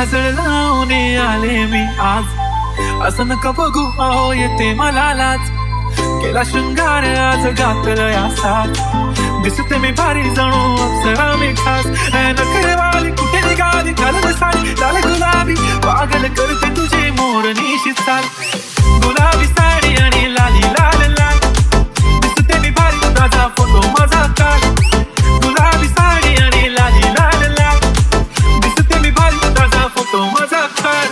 काजळ लावून आले मी आज, असं नका बघू अहो येते मला लाज. केला शृंगार आज घातलं यासात, दिसते मी भारी जणू अप्सरा मी खास. नखरेवाली कुठे निघाली घालून साडी लाल गुलाबी, पागल करते तुझे मोरनीशी चाल. गुलाबी साडी आणि लाली लाल लाल, दिसते मी भारी ताजा फोटो माझा काढ. गुलाबी साडी आणि लाली लाल लाल, दिसते मी भारी ताजा फोटो माझा काढ.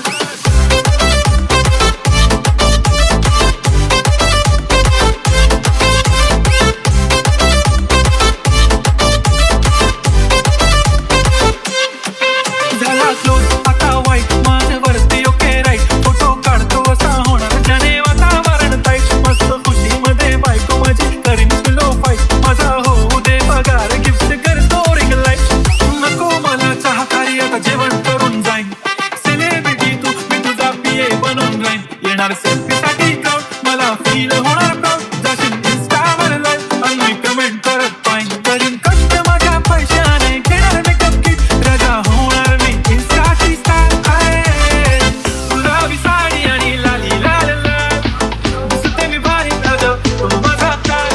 सेल्फीसाठी क्राऊड मला फील होणार प्राऊड. जाशील इंस्टावर लाईव्ह आणि कमेंट करत पाहिजे. करीन कष्ट माझ्या पैशाने, घेणार मेकअप किट, राजा होणार मी इंस्टाची स्टार. गुलाबी साडी आणि लाली लाल लाल, दिसते मी भारी ताजा तो माझा काळ.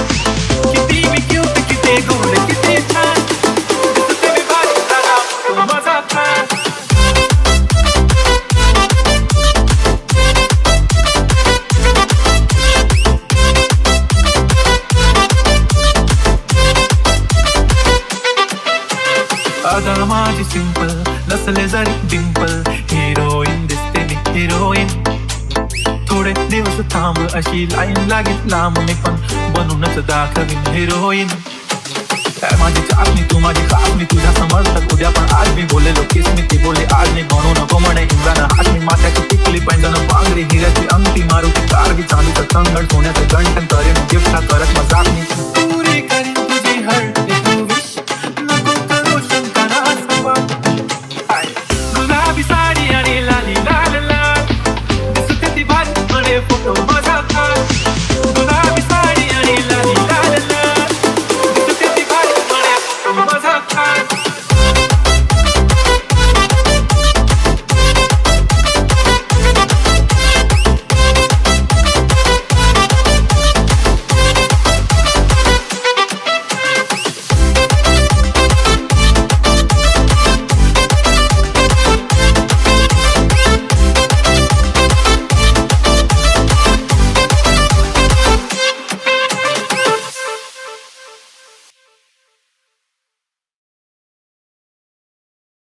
किती मी क्यूट, किती गोड, किती छान, दिसते मी भारी ताजा तो माझा काळ. अदा माझी सिंपल नसले जरी डिंपल, हिरोईन दिसते मी हिरोईन. थोडे दिवस थांब अशी लाईन लागेल लांब, मी पण बनूनच दाखवीन हिरोईन. माझी चाचणी तू माझी खासमी, तुझ्या समर्थक उद्या पण आज मी बोललेलो किस मी. ती बोलली आज मी म्हणू नको म्हणे इम्रान हाशमी. माथ्याची टिकली पैंजण बांगडी, हिऱ्याची अंगठी, मारुती कार बी चालू तर कंगड, सोन्याचं गंठन करेन गिफ्ट करत मजाक मी. पुरी करीन तुझी हर